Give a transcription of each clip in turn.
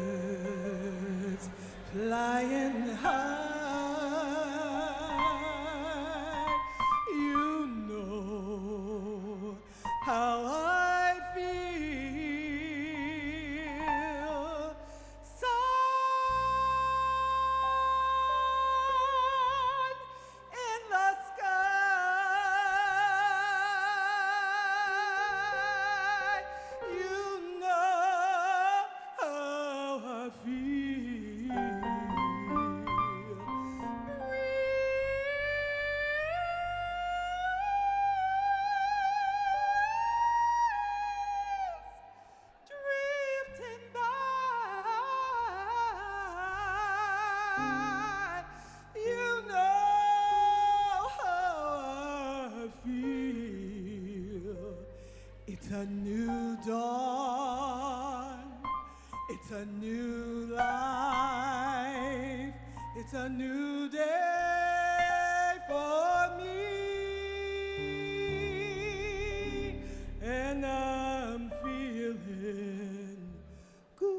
Birds flying high, you know how I feel. Sun in the sky, you know how I feel. Drifting by, you know how I feel. It's a new dawn, it's a new life, it's a new day for me, and I'm feeling good.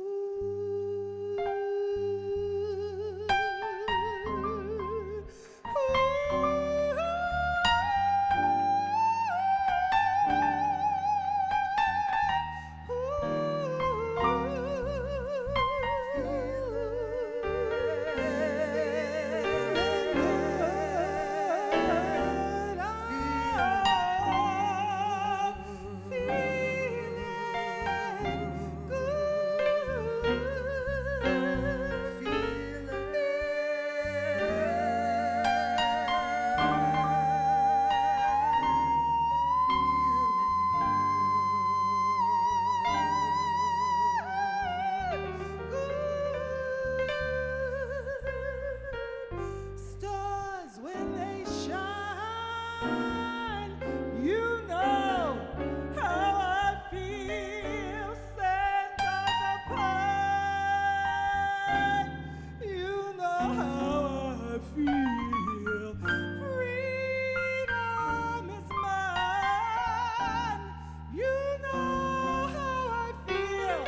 Stars when they shine, you know how I feel. Scent of the pine, you know how I feel. Freedom is mine, you know how I feel.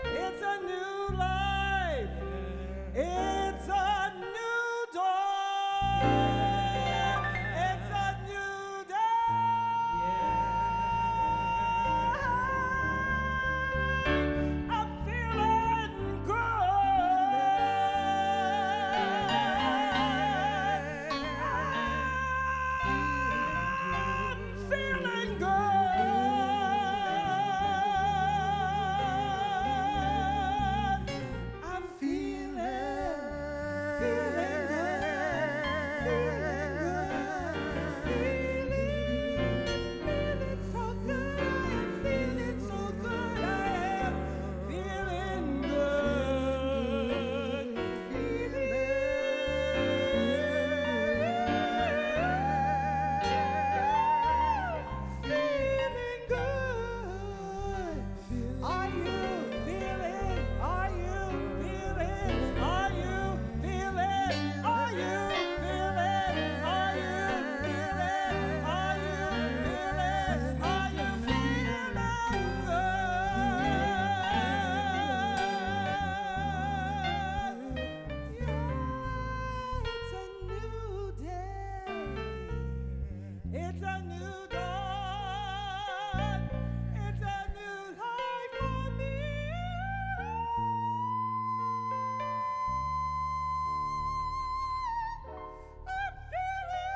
It's a new life, it's a new dawn, it's a new day. I'm feeling good. I'm feeling good. I'm feeling so good. I'm feeling so good. I am feeling good. Feeling good. Are you feeling? Are you feeling? Are you feeling? Are you feeling? Are you feeling? Are you feeling? Are you feeling good? Yeah, it's a new day. It's a new dawn. It's a new life for me. I'm feeling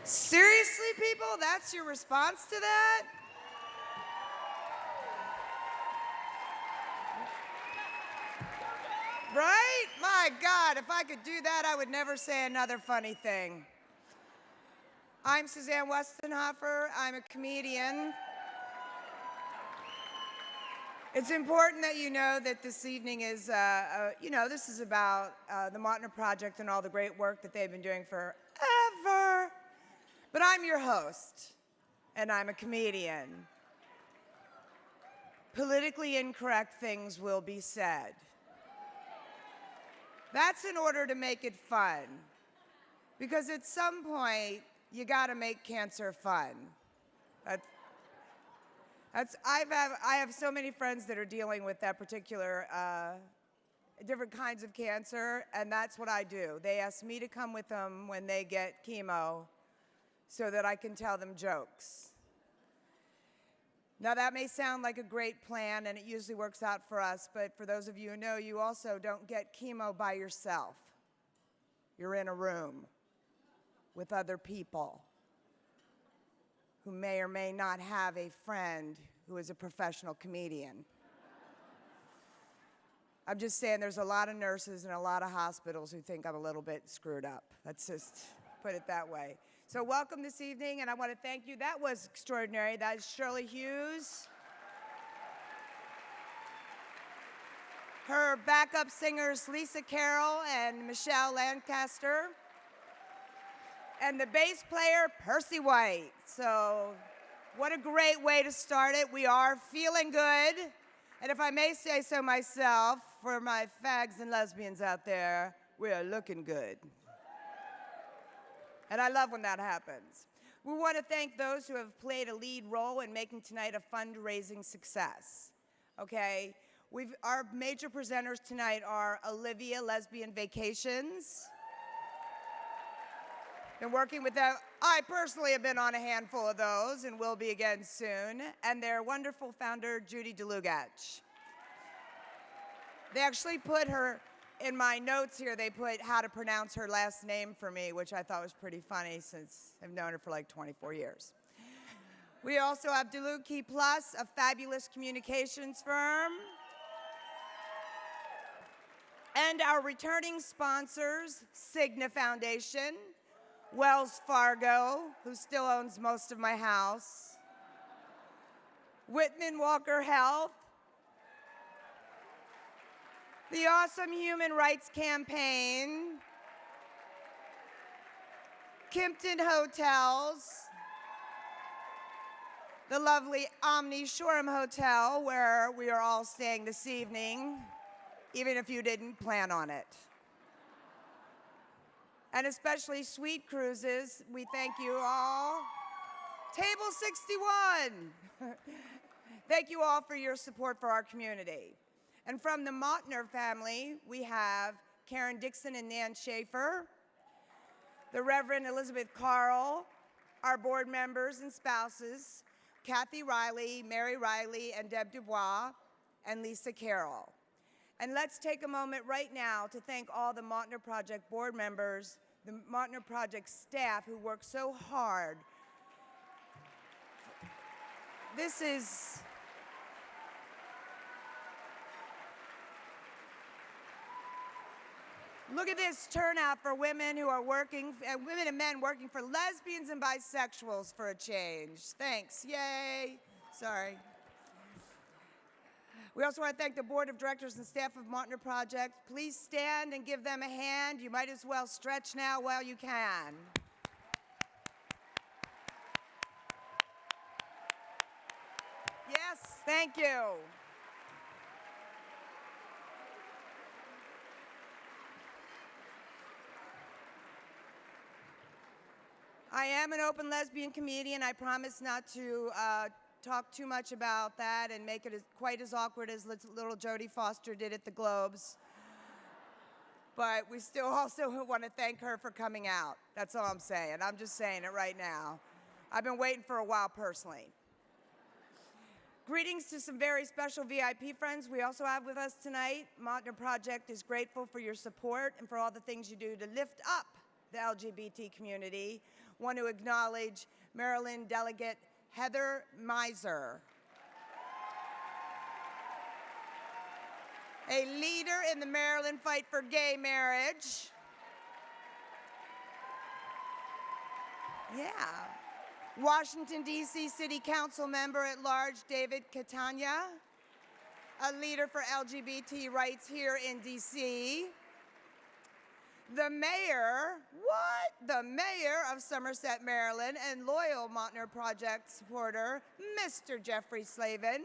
Seriously, people? That's your response to that? Right? my God, if I could do that, I would never say another funny thing. I'm Suzanne Westenhofer. I'm a comedian. It's important that you know that this evening is, this is about the Mautner Project and all the great work that they've been doing forever. But I'm your host, and I'm a comedian. Politically incorrect things will be said. That's in order to make it fun. Because at some point, you gotta make cancer fun. I have so many friends that are dealing with that particular, different kinds of cancer, and that's what I do. They ask me to come with them when they get chemo so that I can tell them jokes. Now that may sound like a great plan, and it usually works out for us, but for those of you who know, you also don't get chemo by yourself. You're in a room with other people who may or may not have a friend who is a professional comedian. I'm just saying there's a lot of nurses and a lot of hospitals who think I'm a little bit screwed up. Let's just put it that way. So welcome this evening, and I want to thank you. That was extraordinary. That is Shirley Hughes. Her backup singers, Lisa Carroll and Michelle Lancaster. And the bass player, Percy White. So what a great way to start it. We are feeling good. And if I may say so myself, for my fags and lesbians out there, we are looking good. And I love when that happens. We want to thank those who have played a lead role in making tonight a fundraising success. Okay? Our major presenters tonight are Olivia Lesbian Vacations. Been working with them. I personally have been on a handful of those and will be again soon. And their wonderful founder, Judy DeLugach. They actually put her, in my notes here, they put how to pronounce her last name for me, which I thought was pretty funny since I've known her for like 24 years. We also have Deluki Plus, a fabulous communications firm. And our returning sponsors, Cigna Foundation, Wells Fargo, who still owns most of my house, Whitman-Walker Health, the Awesome Human Rights Campaign, Kimpton Hotels, the lovely Omni Shoreham Hotel, where we are all staying this evening, even if you didn't plan on it. And especially Sweet Cruises, we thank you all. Table 61. Thank you all for your support for our community. And from the Mautner family, we have Karen Dixon and Nan Schaefer, the Reverend Elizabeth Carl, our board members and spouses, Kathy Riley, Mary Riley, and Deb Dubois, and Lisa Carroll. And let's take a moment right now to thank all the Mautner Project board members, the Mautner Project staff who work so hard. This is, look at this turnout for women who are working, women and men working for lesbians and bisexuals for a change. Thanks, yay. Sorry. We also want to thank the board of directors and staff of Mautner Project. Please stand and give them a hand. You might as well stretch now while you can. Yes, thank you. I am an open lesbian comedian. I promise not to talk too much about that and make it quite as awkward as little Jodie Foster did at the Globes. But we still also want to thank her for coming out. That's all I'm saying. I'm just saying it right now. I've been waiting for a while personally. Greetings to some very special VIP friends we also have with us tonight. Mautner Project is grateful for your support and for all the things you do to lift up the LGBT community. Want to acknowledge Maryland Delegate Heather Miser, a leader in the Maryland fight for gay marriage. Yeah. Washington, D.C. City Council member at large David Catania, a leader for LGBT rights here in D.C. The mayor, The mayor of Somerset, Maryland, and loyal Mautner Project supporter, Mr. Jeffrey Slavin.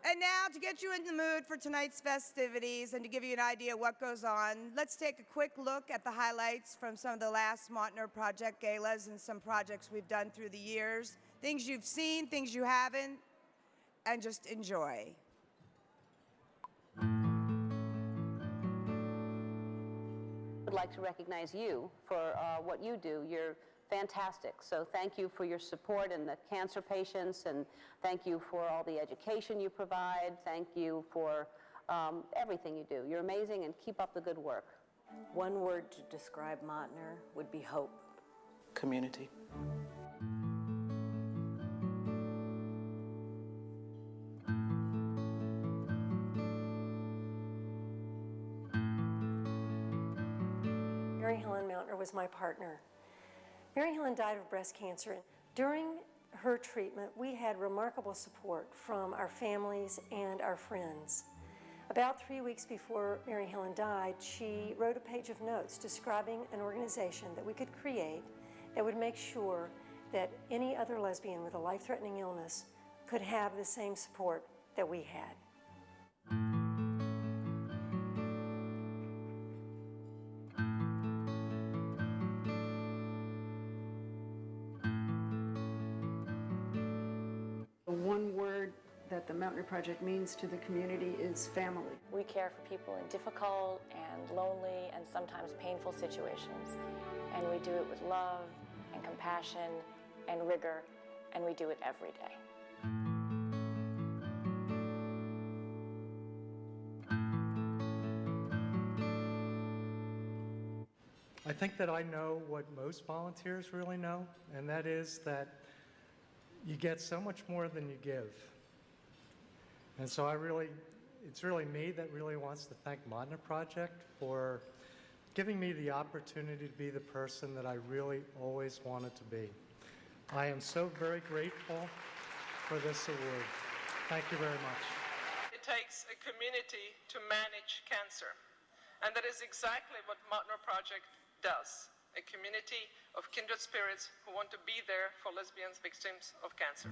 And now, to get you in the mood for tonight's festivities and to give you an idea of what goes on, let's take a quick look at the highlights from some of the last Mautner Project galas and some projects we've done through the years. Things you've seen, things you haven't, and just enjoy. I would like to recognize you for what you do. You're fantastic. So thank you for your support in the cancer patients, and thank you for all the education you provide. Thank you for everything you do. You're amazing, and keep up the good work. One word to describe Mautner would be hope. Community. Mary Helen Mautner was my partner. Mary Helen died of breast cancer. During her treatment, we had remarkable support from our families and our friends. About 3 weeks before Mary Helen died, she wrote a page of notes describing an organization that we could create that would make sure that any other lesbian with a life-threatening illness could have the same support that we had. One word that the Mautner Project means to the community is family. We care for people in difficult and lonely and sometimes painful situations. And we do it with love and compassion and rigor, and we do it every day. I think that I know what most volunteers really know, and that is that you get so much more than you give. And so it's really me that really wants to thank Mautner Project for giving me the opportunity to be the person that I really always wanted to be. I am so very grateful for this award. Thank you very much. It takes a community to manage cancer. And that is exactly what Mautner Project does. A community of kindred spirits who want to be there for lesbians victims of cancer.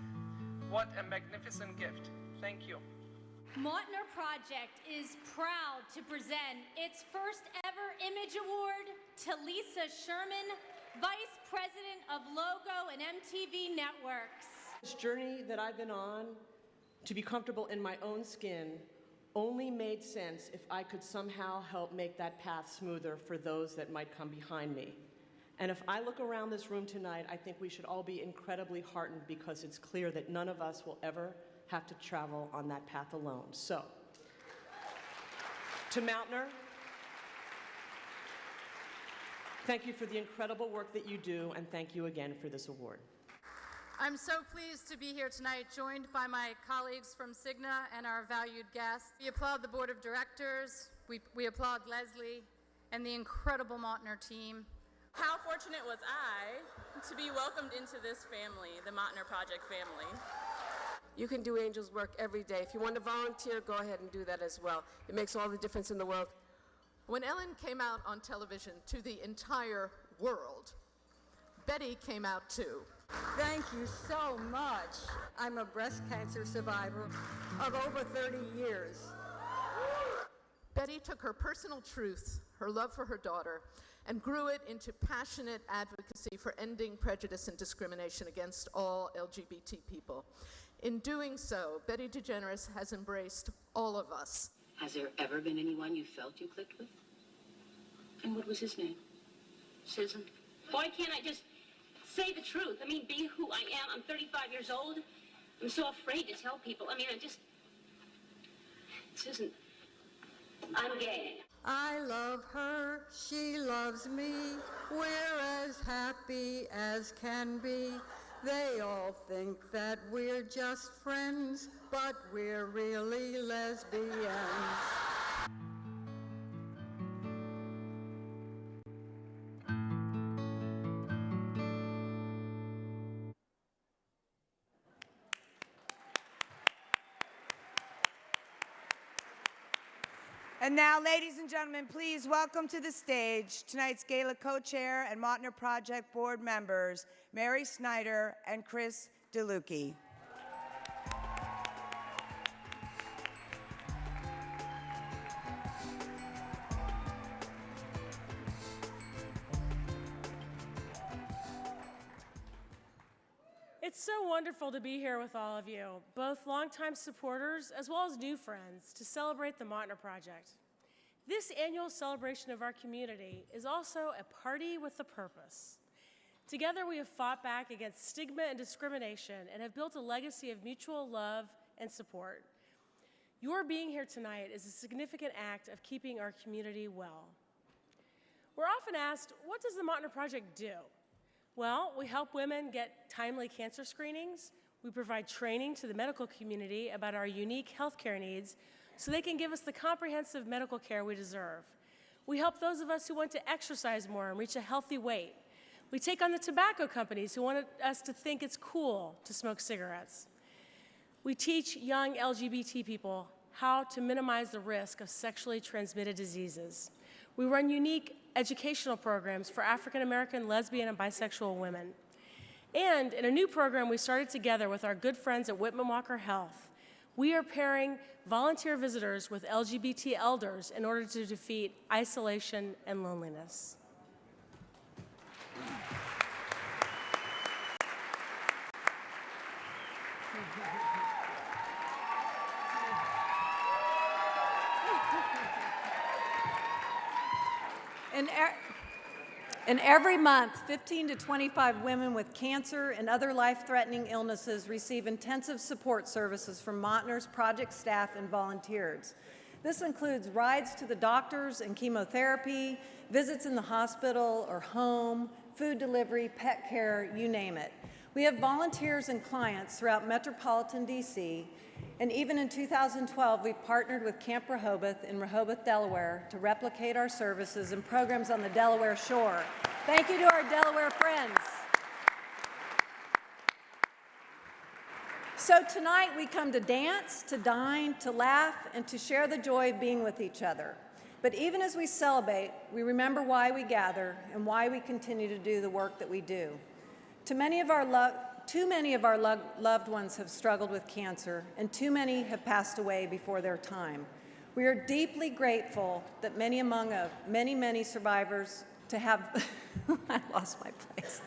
What a magnificent gift. Thank you. Mautner Project is proud to present its first ever Image Award to Lisa Sherman, Vice President of Logo and MTV Networks. This journey that I've been on to be comfortable in my own skin only made sense if I could somehow help make that path smoother for those that might come behind me. And if I look around this room tonight, I think we should all be incredibly heartened because it's clear that none of us will ever have to travel on that path alone. So, to Mautner, thank you for the incredible work that you do, and thank you again for this award. I'm so pleased to be here tonight, joined by my colleagues from Cigna and our valued guests. We applaud the board of directors, we applaud Leslie and the incredible Mautner team. How fortunate was I to be welcomed into this family, the Mautner Project family. You can do angels work every day. If you want to volunteer, go ahead and do that as well. It makes all the difference in the world. When Ellen came out on television to the entire world, Betty came out too. Thank you so much. I'm a breast cancer survivor of over 30 years. Betty took her personal truth, her love for her daughter, and grew it into passionate advocacy for ending prejudice and discrimination against all LGBT people. In doing so, Betty DeGeneres has embraced all of us. Has there ever been anyone you felt you clicked with? And what was his name? Susan? Why can't I just say the truth? I mean, be who I am. I'm 35 years old. I'm so afraid to tell people. I mean, Susan, I'm gay. I love her, she loves me. We're as happy as can be. They all all think that we're just friends, but we're really lesbians. And now, ladies and gentlemen, please welcome to the stage tonight's Gala co-chair and Mautner Project board members, Mary Snyder and Chris DeLucchi. It's so wonderful to be here with all of you, both longtime supporters as well as new friends, to celebrate the Mautner Project. This annual celebration of our community is also a party with a purpose. Together we have fought back against stigma and discrimination and have built a legacy of mutual love and support. Your being here tonight is a significant act of keeping our community well. We're often asked, what does the Mautner Project do? Well, we help women get timely cancer screenings. We provide training to the medical community about our unique healthcare needs so they can give us the comprehensive medical care we deserve. We help those of us who want to exercise more and reach a healthy weight. We take on the tobacco companies who want us to think it's cool to smoke cigarettes. We teach young LGBT people how to minimize the risk of sexually transmitted diseases. We run unique educational programs for African American, lesbian, and bisexual women. And in a new program we started together with our good friends at Whitman-Walker Health, we are pairing volunteer visitors with LGBT elders in order to defeat isolation and loneliness. And every month, 15 to 25 women with cancer and other life-threatening illnesses receive intensive support services from Mautner's project staff and volunteers. This includes rides to the doctors and chemotherapy, visits in the hospital or home, food delivery, pet care, you name it. We have volunteers and clients throughout metropolitan DC, and even in 2012, we partnered with Camp Rehoboth in Rehoboth, Delaware, to replicate our services and programs on the Delaware shore. Thank you to our Delaware friends. So tonight we come to dance, to dine, to laugh, and to share the joy of being with each other. But even as we celebrate, we remember why we gather and why we continue to do the work that we do. Too many of our loved ones have struggled with cancer, and too many have passed away before their time. We are deeply grateful that many survivors to have, I lost my place.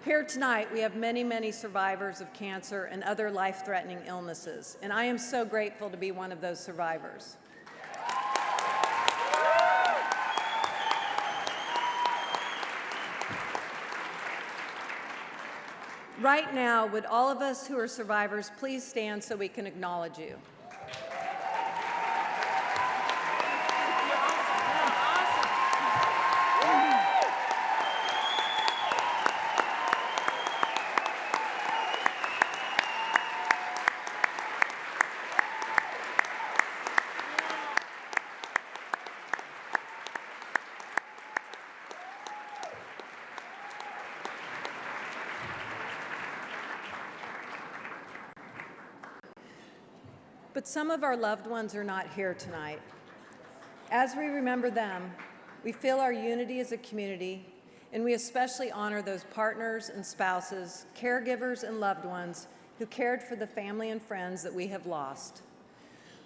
Here tonight, we have many survivors of cancer and other life-threatening illnesses, and I am so grateful to be one of those survivors. Right now, would all of us who are survivors please stand so we can acknowledge you? But some of our loved ones are not here tonight. As we remember them, we feel our unity as a community, and we especially honor those partners and spouses, caregivers and loved ones who cared for the family and friends that we have lost.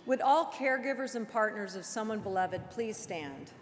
Would all caregivers and partners of someone beloved please stand?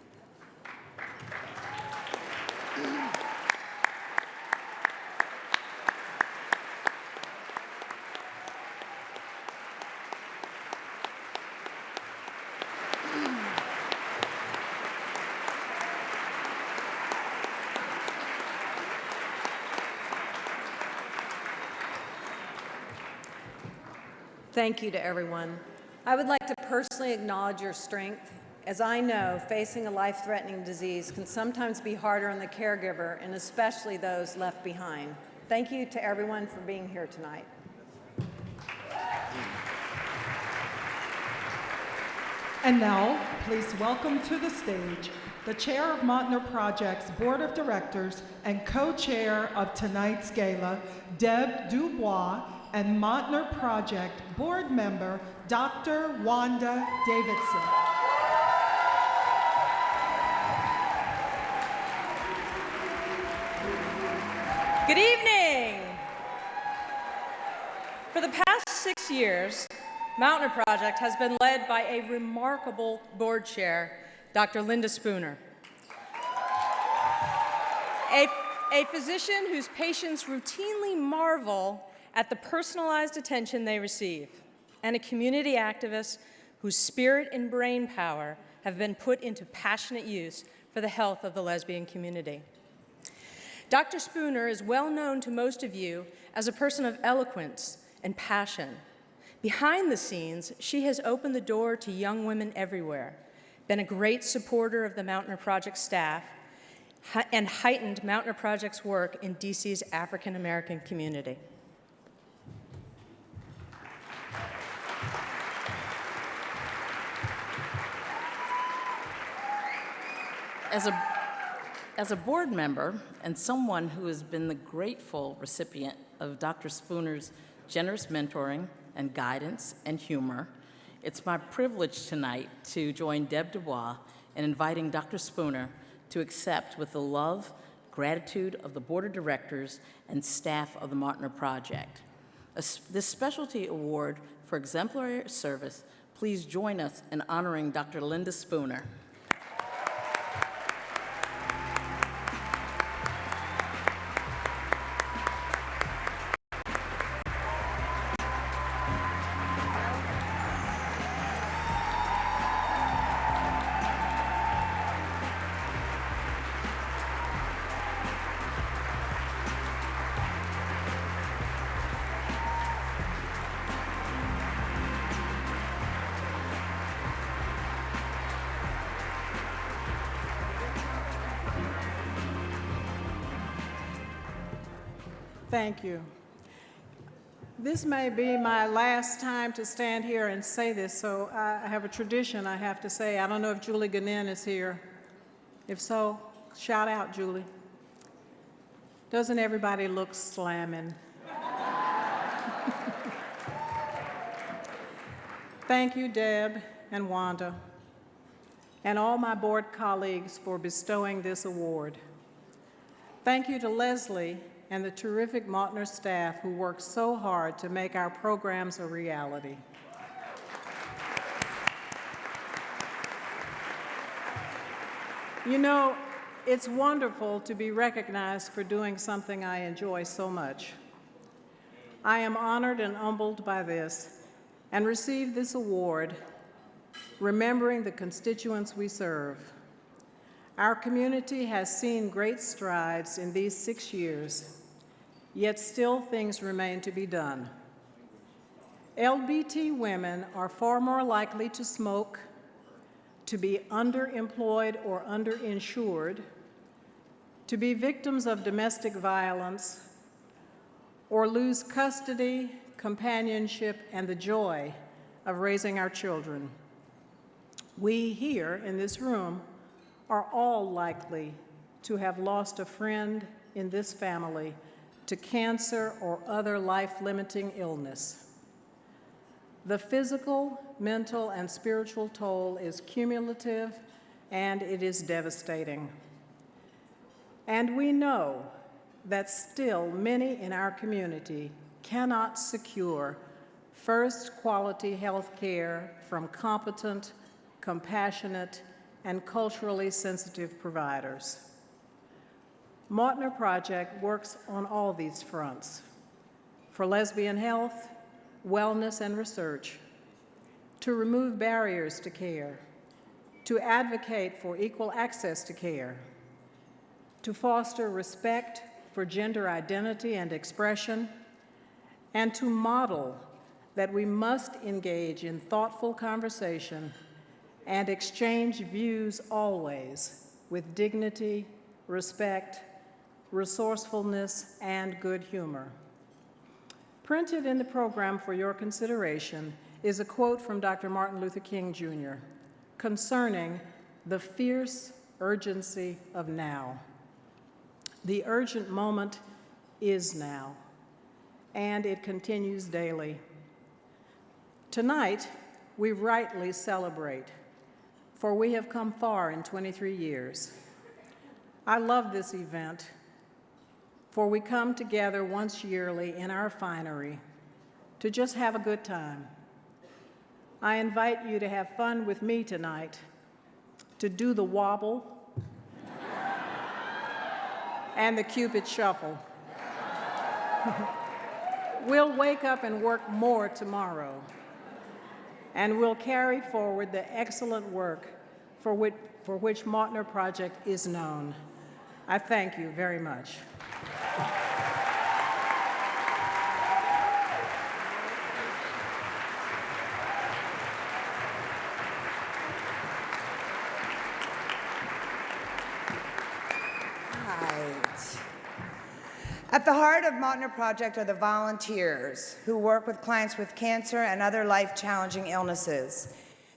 Thank you to everyone. I would like to personally acknowledge your strength, as I know facing a life-threatening disease can sometimes be harder on the caregiver and especially those left behind. Thank you to everyone for being here tonight. And now, please welcome to the stage the chair of Mautner Project's Board of Directors and co-chair of tonight's gala, Deb Dubois, and Mautner Project board member, Dr. Wanda Davidson. Good evening. For the past 6 years, Mautner Project has been led by a remarkable board chair, Dr. Linda Spooner, a physician whose patients routinely marvel at the personalized attention they receive, and a community activist whose spirit and brain power have been put into passionate use for the health of the lesbian community. Dr. Spooner is well known to most of you as a person of eloquence and passion. Behind the scenes, she has opened the door to young women everywhere, been a great supporter of the Mautner Project staff, and heightened Mautner Project's work in DC's African American community. As a board member and someone who has been the grateful recipient of Dr. Spooner's generous mentoring and guidance and humor, it's my privilege tonight to join Deb Dubois in inviting Dr. Spooner to accept with the love, gratitude of the Board of Directors and staff of the Mautner Project. This specialty award for exemplary service, please join us in honoring Dr. Linda Spooner. Thank you. This may be my last time to stand here and say this, so I have a tradition I have to say. I don't know if Julie Ganin is here. If so, shout out, Julie. Doesn't everybody look slamming? Thank you, Deb and Wanda, and all my board colleagues for bestowing this award. Thank you to Leslie and the terrific Mautner staff who worked so hard to make our programs a reality. You know, it's wonderful to be recognized for doing something I enjoy so much. I am honored and humbled by this and receive this award remembering the constituents we serve. Our community has seen great strides in these 6 years, yet still things remain to be done. LGBT women are far more likely to smoke, to be underemployed or underinsured, to be victims of domestic violence, or lose custody, companionship, and the joy of raising our children. We here in this room are all likely to have lost a friend in this family to cancer or other life-limiting illness. The physical, mental, and spiritual toll is cumulative, and it is devastating. And we know that still many in our community cannot secure first quality health care from competent, compassionate, and culturally sensitive providers. Mautner Project works on all these fronts: for lesbian health, wellness, and research, to remove barriers to care, to advocate for equal access to care, to foster respect for gender identity and expression, and to model that we must engage in thoughtful conversation and exchange views always with dignity, respect, resourcefulness, and good humor. Printed in the program for your consideration is a quote from Dr. Martin Luther King Jr. concerning the fierce urgency of now. The urgent moment is now, and it continues daily. Tonight, we rightly celebrate, for we have come far in 23 years. I love this event, for we come together once yearly in our finery to just have a good time. I invite you to have fun with me tonight, to do the wobble and the Cupid shuffle. We'll wake up and work more tomorrow, and we'll carry forward the excellent work for which Mautner Project is known. I thank you very much. At the heart of Mautner Project are the volunteers who work with clients with cancer and other life-challenging illnesses.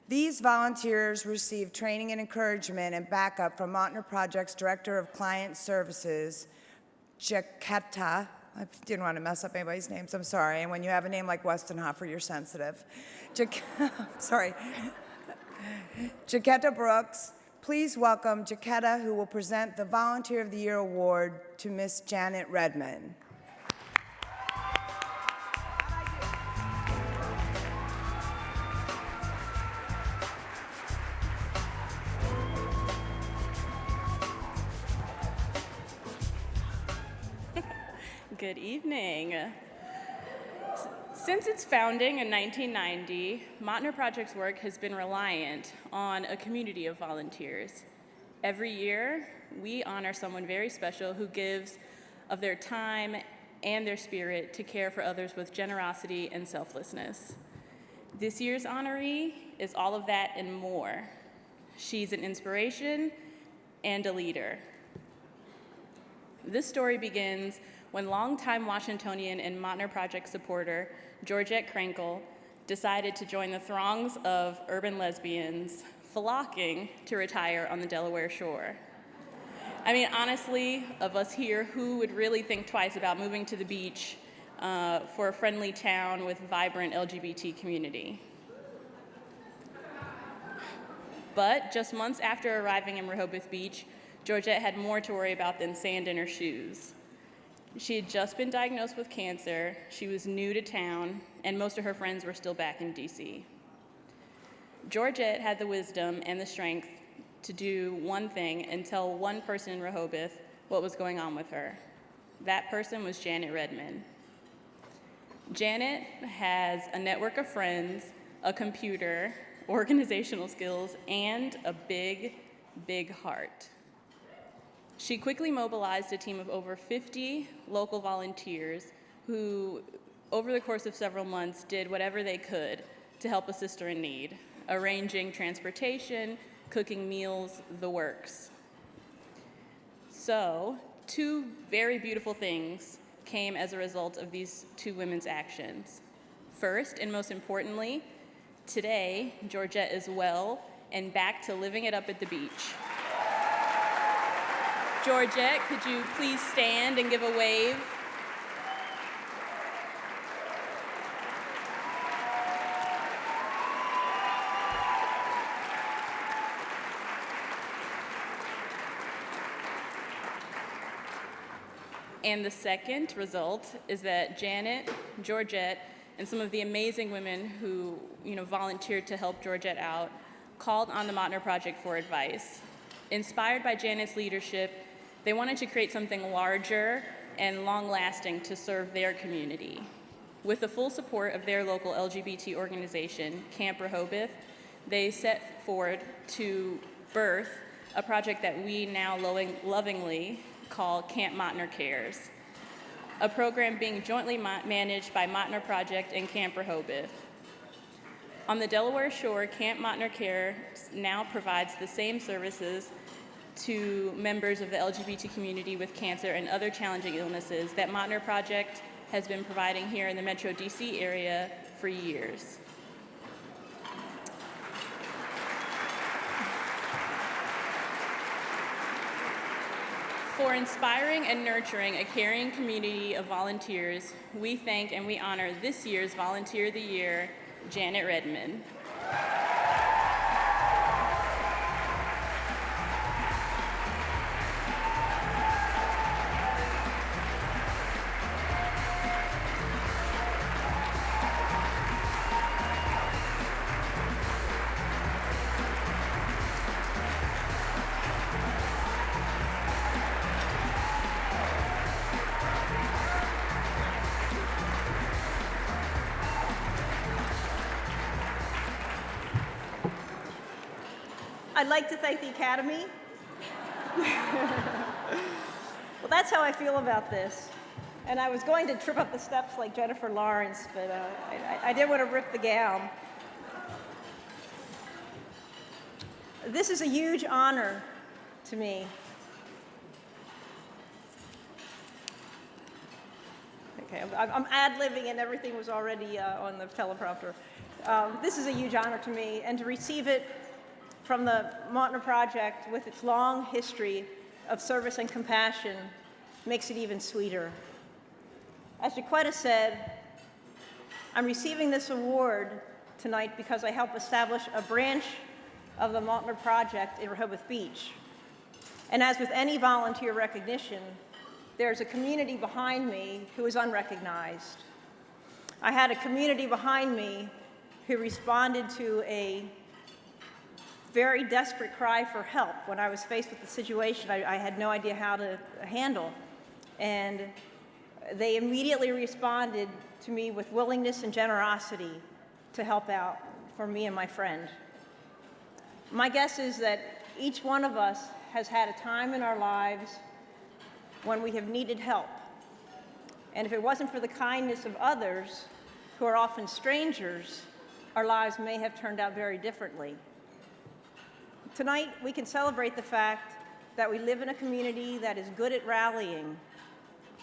These volunteers receive training and encouragement and backup from Mautner Project's Director of Client Services, Jaquetta. I didn't want to mess up anybody's names, I'm sorry. And when you have a name like Westenhofer, you're sensitive. Sorry. Jaquetta Brooks. Please welcome Jaquetta, who will present the Volunteer of the Year Award to Miss Janet Redman. Good evening. Since its founding in 1990, Mautner Project's work has been reliant on a community of volunteers. Every year, we honor someone very special who gives of their time and their spirit to care for others with generosity and selflessness. This year's honoree is all of that and more. She's an inspiration and a leader. This story begins when longtime Washingtonian and Mautner Project supporter Georgette Krenkel decided to join the throngs of urban lesbians flocking to retire on the Delaware shore. I mean, honestly, of us here, who would really think twice about moving to the beach for a friendly town with vibrant LGBT community? But just months after arriving in Rehoboth Beach, Georgette had more to worry about than sand in her shoes. She had just been diagnosed with cancer, she was new to town, and most of her friends were still back in DC. Georgette had the wisdom and the strength to do one thing and tell one person in Rehoboth what was going on with her. That person was Janet Redman. Janet has a network of friends, a computer, organizational skills, and a big, big heart. She quickly mobilized a team of over 50 local volunteers who, over the course of several months, did whatever they could to help a sister in need, arranging transportation, cooking meals, the works. So, two very beautiful things came as a result of these two women's actions. First, and most importantly, today, Georgette is well and back to living it up at the beach. Georgette, could you please stand and give a wave? And the second result is that Janet, Georgette, and some of the amazing women who volunteered to help Georgette out called on the Mautner Project for advice. Inspired by Janet's leadership, they wanted to create something larger and long-lasting to serve their community. With the full support of their local LGBT organization, Camp Rehoboth, they set forward to birth a project that we now lovingly call Camp Mautner Cares. a program being jointly managed by Mautner Project and Camp Rehoboth. On the Delaware Shore, Camp Mautner Care now provides the same services to members of the LGBT community with cancer and other challenging illnesses that Mautner Project has been providing here in the Metro DC area for years. For inspiring and nurturing a caring community of volunteers, we thank and we honor this year's Volunteer of the Year, Janet Redmond. I'd like to thank the Academy. Well, that's how I feel about this. And I was going to trip up the steps like Jennifer Lawrence, but I didn't want to rip the gown. This is a huge honor to me. Okay, I'm ad-libbing and everything was already on the teleprompter. This is a huge honor to me, and to receive it from the Mautner Project with its long history of service and compassion makes it even sweeter. As Jaquetta said, I'm receiving this award tonight because I helped establish a branch of the Mautner Project in Rehoboth Beach. And as with any volunteer recognition, there's a community behind me who is unrecognized. I had a community behind me who responded to a very desperate cry for help when I was faced with the situation I had no idea how to handle. And they immediately responded to me with willingness and generosity to help out for me and my friend. My guess is that each one of us has had a time in our lives when we have needed help. And if it wasn't for the kindness of others, who are often strangers, our lives may have turned out very differently. Tonight, we can celebrate the fact that we live in a community that is good at rallying,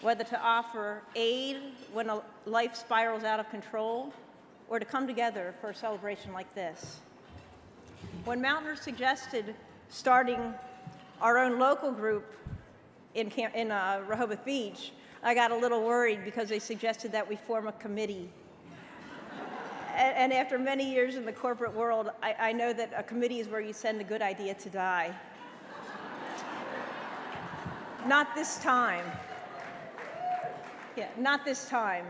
whether to offer aid when a life spirals out of control, or to come together for a celebration like this. When Mautner suggested starting our own local group in Rehoboth Beach, I got a little worried because they suggested that we form a committee. And after many years in the corporate world, I know that a committee is where you send a good idea to die. Not this time. Yeah, not this time.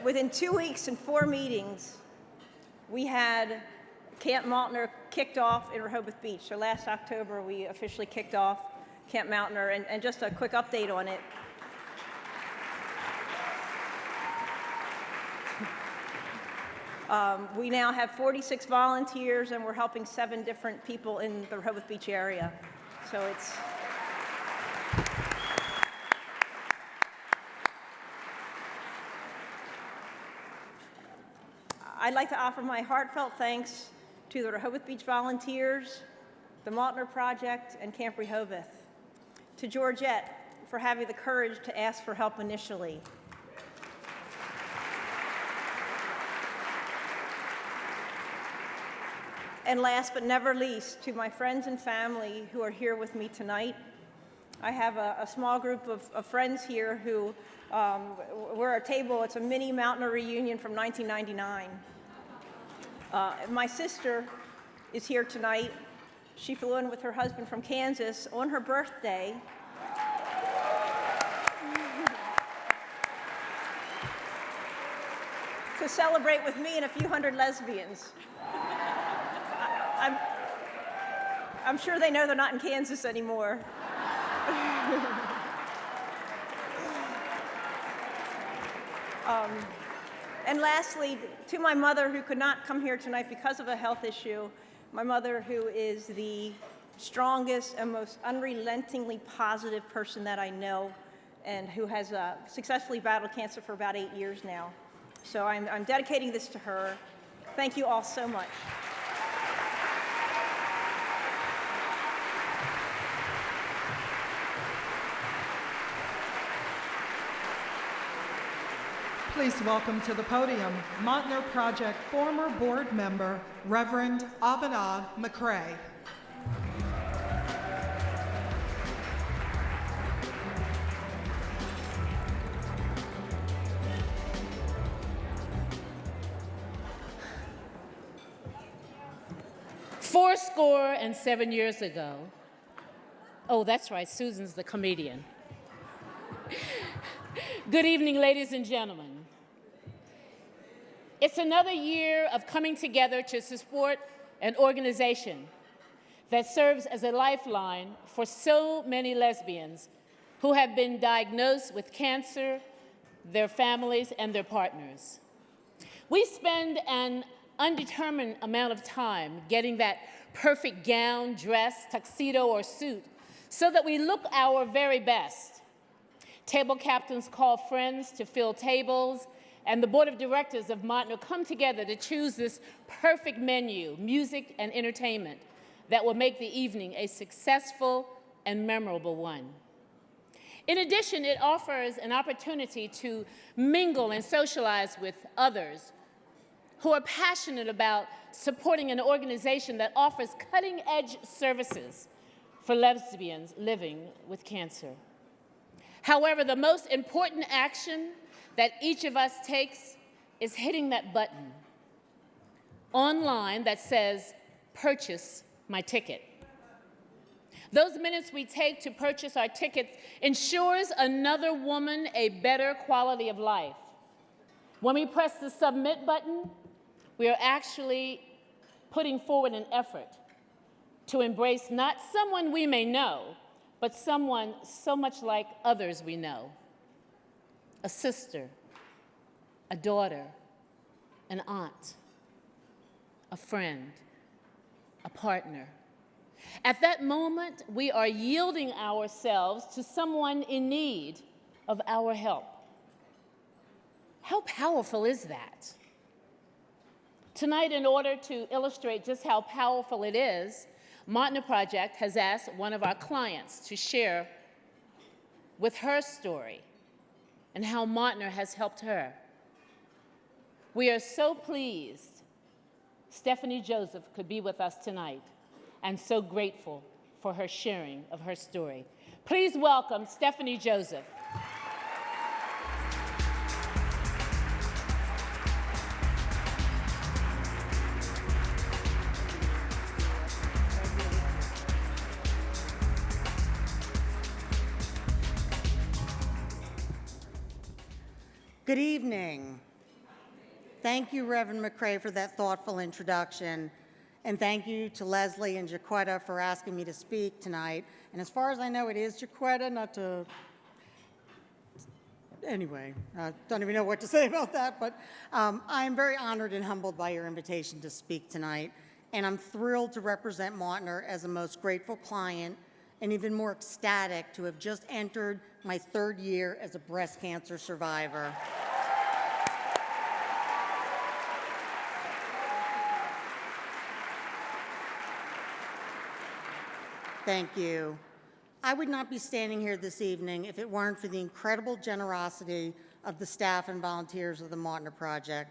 Within 2 weeks and 4 meetings, we had Camp Mautner kicked off in Rehoboth Beach. So last October, we officially kicked off Camp Mautner, and just a quick update on it. We now have 46 volunteers, and we're helping 7 different people in the Rehoboth Beach area. So it's... I'd like to offer my heartfelt thanks to the Rehoboth Beach volunteers, the Mautner Project, and Camp Rehoboth. To Georgette for having the courage to ask for help initially. And last but never least, to my friends and family who are here with me tonight. I have a small group of friends here who, we're at a table, it's a mini Mautner reunion from 1999. My sister is here tonight. She flew in with her husband from Kansas on her birthday. To celebrate with me and a few hundred lesbians. I'm sure they know they're not in Kansas anymore. And lastly, to my mother, who could not come here tonight because of a health issue, my mother, who is the strongest and most unrelentingly positive person that I know, and who has successfully battled cancer for about 8 years now. So I'm dedicating this to her. Thank you all so much. Please welcome to the podium Mautner Project former board member, Reverend Abinah McCrae. Fourscore and 7 years ago, oh, that's right, Susan's the comedian. Good evening, ladies and gentlemen. It's another year of coming together to support an organization that serves as a lifeline for so many lesbians who have been diagnosed with cancer, their families, and their partners. We spend an undetermined amount of time getting that perfect gown, dress, tuxedo, or suit so that we look our very best. Table captains call friends to fill tables, and the board of directors of Mautner come together to choose this perfect menu, music and entertainment, that will make the evening a successful and memorable one. In addition, it offers an opportunity to mingle and socialize with others who are passionate about supporting an organization that offers cutting-edge services for lesbians living with cancer. However, the most important action that each of us takes is hitting that button online that says, "Purchase my ticket." Those minutes we take to purchase our tickets ensures another woman a better quality of life. When we press the submit button, we are actually putting forward an effort to embrace not someone we may know, but someone so much like others we know. A sister, a daughter, an aunt, a friend, a partner. At that moment, we are yielding ourselves to someone in need of our help. How powerful is that? Tonight, in order to illustrate just how powerful it is, Mautner Project has asked one of our clients to share with her story and how Mautner has helped her. We are so pleased Stephanie Joseph could be with us tonight, and so grateful for her sharing of her story. Please welcome Stephanie Joseph. Good evening. Thank you, Reverend McCrae, for that thoughtful introduction. And thank you to Leslie and Jaquetta for asking me to speak tonight. And as far as I know, it is Jaquetta, not to... Anyway, I don't even know what to say about that, but I'm very honored and humbled by your invitation to speak tonight. And I'm thrilled to represent Mautner as a most grateful client and even more ecstatic to have just entered my 3rd year as a breast cancer survivor. Thank you. I would not be standing here this evening if it weren't for the incredible generosity of the staff and volunteers of the Mautner Project.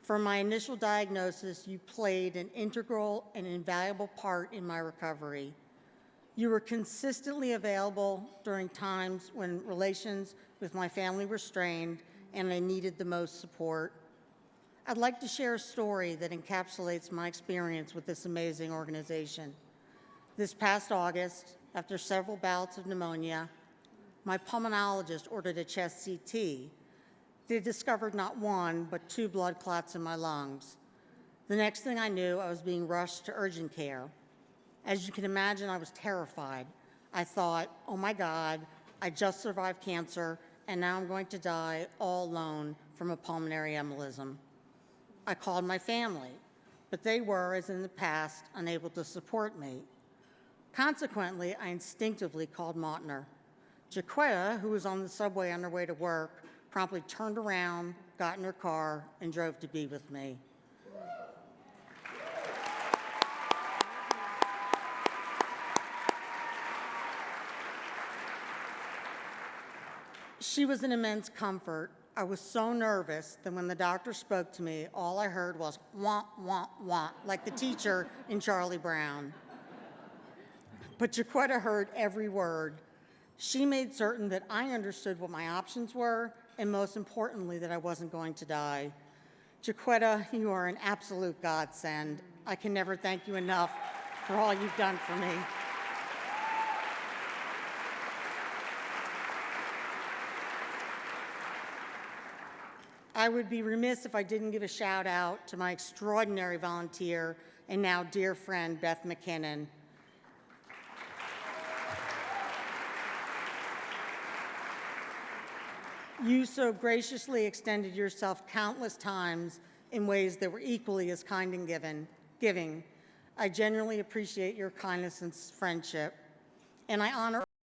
From my initial diagnosis, you played an integral and invaluable part in my recovery. You were consistently available during times when relations with my family were strained and I needed the most support. I'd like to share a story that encapsulates my experience with this amazing organization. This past August, after several bouts of pneumonia, my pulmonologist ordered a chest CT. They discovered not 1, but 2 blood clots in my lungs. The next thing I knew, I was being rushed to urgent care. As you can imagine, I was terrified. I thought, oh my God, I just survived cancer, and now I'm going to die all alone from a pulmonary embolism. I called my family, but they were, as in the past, unable to support me. Consequently, I instinctively called Mautner. Jaquetta, who was on the subway on her way to work, promptly turned around, got in her car, and drove to be with me. She was an immense comfort. I was so nervous that when the doctor spoke to me, all I heard was wah, wah, wah, like the teacher in Charlie Brown. But Jaquetta heard every word. She made certain that I understood what my options were, and most importantly, that I wasn't going to die. Jaquetta, you are an absolute godsend. I can never thank you enough for all you've done for me. I would be remiss if I didn't give a shout out to my extraordinary volunteer and now dear friend, Beth McKinnon. You so graciously extended yourself countless times in ways that were equally as kind and giving. I genuinely appreciate your kindness and friendship, and I honor